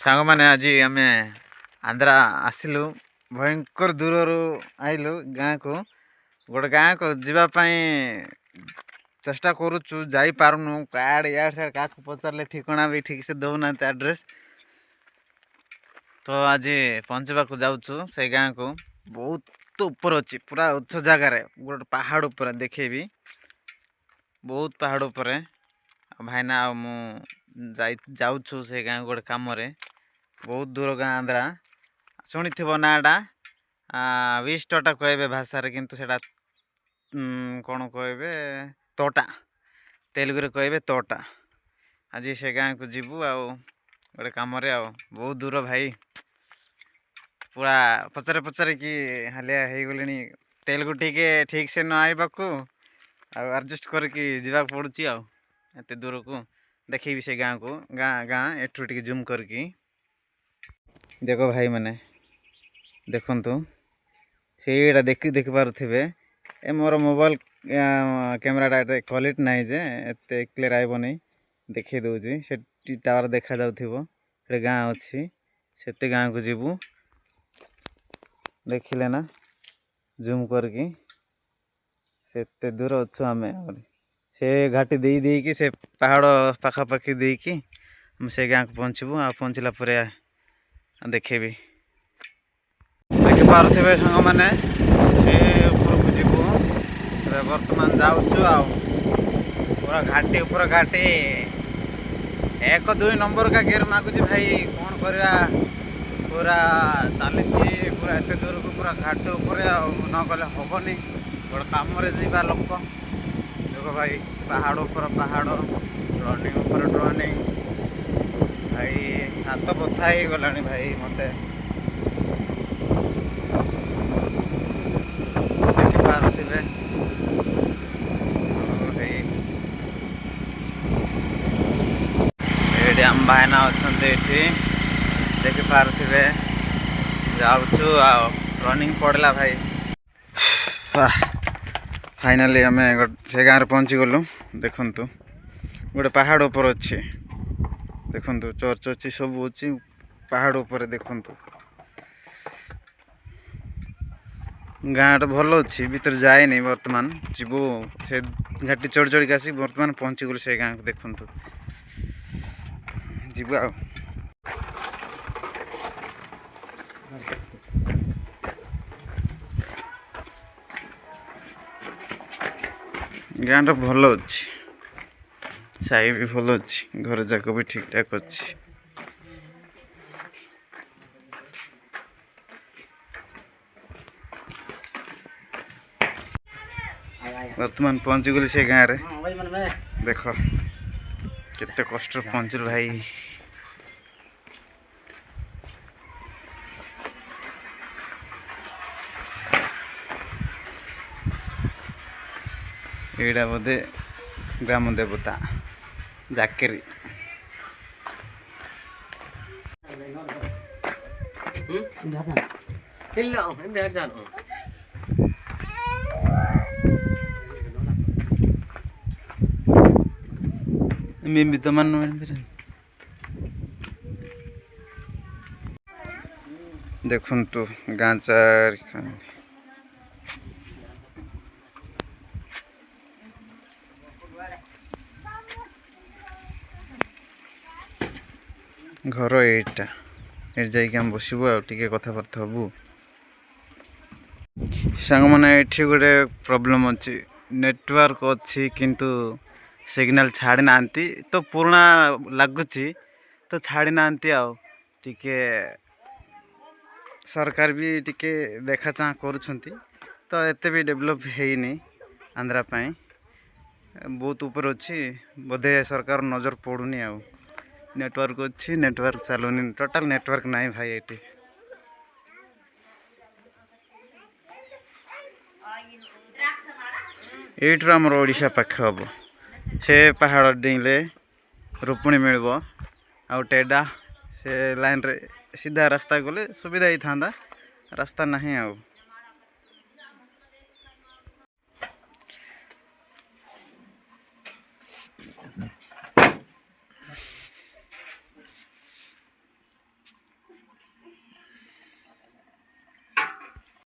सांग मैंने आज आम आंध्रा आसिलु भयंकर दूर आइलु गाँ को गोटे गाँ को जीवाई चेष्टा करुचु जाई पारुनु कार्ड यार साइड क्या पचारे ठिकना भी ठीक से दौना एड्रेस तो आज पहुँचवा जाऊँ से गाँ को बहुत ऊपर अच्छी पूरा उच्च जगार गोटे पहाड़ उपर देखेबी बहुत पहाड़ उपर भाईना जाऊँ से गाँ गोटे कम बहुत दूर गाँ आंध्रा शुणी थो नाटा विष्टा कहे भाषार किंतु सेटा कौन कहे तोटा तेलुगु कहे तोटा आज से गाँ को जीवु गोटे कम बहुत दूर भाई पूरा पचारे पचारे कि हालिया हो गले तेलुगु टिके ठीक से न आइबा को एडजस्ट करके जावाक पड़ुची एत दूर को देखेबी से गाँ को गाँ एठू टिके जूम करके देखो भाई मैंने देखंतु सेटा देखि पारुथिबे ए मोर मोबाइल कैमराटा क्वालिटी नाइ जे एते क्लियर आइबो नै देखै दउजी से टावर देखा जाउथिबो से गाँ अछि सेते गाँ को जीवु देखिले ना जूम करके सेते दूर अच्छु आमे से घाटी दे कि से पहाड़ पाखापाखि देकी हम से गाँ को पहुँचबू आ पहुँचला परे देखेबी देखि पारुथिबे संग माने से ऊपर को जीवु वर्तमान जाउछु पूरा घाटी ऊपर घाटी 1-2 नंबर का गेर मागुची भाई कौन करवा पूरा चली पूरा एत दूर को पूरा घाट उपर न गले हेनी गोटे कम जा लोक देखो भाई पहाड़ ऊपर पहाड़ रनिंग ऊपर रनिंग भाई हाथ बथा ही गला भाई मत देखिपारे ये आम भाईना अच्छा देखिपारे जाऊँ रनिंग पड़ला भाई फाइनाली आम से गाँव पहुँची गलु देखु गोटे पहाड़ ऊपर अच्छे देखु चर्च अच्छी सब अच्छी पहाड़ ऊपर देखु गाँटा भल अच्छी भीतर जाए नहीं बर्तमान जीवु से घाटी चढ़ चढ़ी आसी बर्तमान पहुँची गलु से गाँव को देखु जीवु गाँटा भल अच्छी साई भी भल अच्छी घर जाक भी ठीक ठाक अच्छी वर्तमान पहुँची गली से गाँव रे देख केते कष्ट पहुँचल भाई एड़ा बोधे ग्राम देवता जाकेरी भी तो मान देखु गाँ चार घर एटा ये जाम बसबू आगे कथबार्ता हबू सांग मैंने ये गोटे प्रॉब्लम अच्छी नेटवर्क अच्छी किंतु सिग्नल छाड़ी ना तो पुराना लगुच तो छाड़ी ना टिके सरकार भी टिके देखा चाह करुँच तो एत भी डेभलप है आंध्रा पाई बहुत ऊपर अच्छी बोधे सरकार नजर पड़ूनी नेटवर्क अच्छी नेटवर्क चलुनी टोटाल नेटवर्क नहीं भाई ये एट्रु आमर ओडिशा पाख हम से पहाड़ डिंगले रोपणी मिल टेडा से लाइन रे सीधा रास्ता गले सुविधा ही था रास्ता नहीं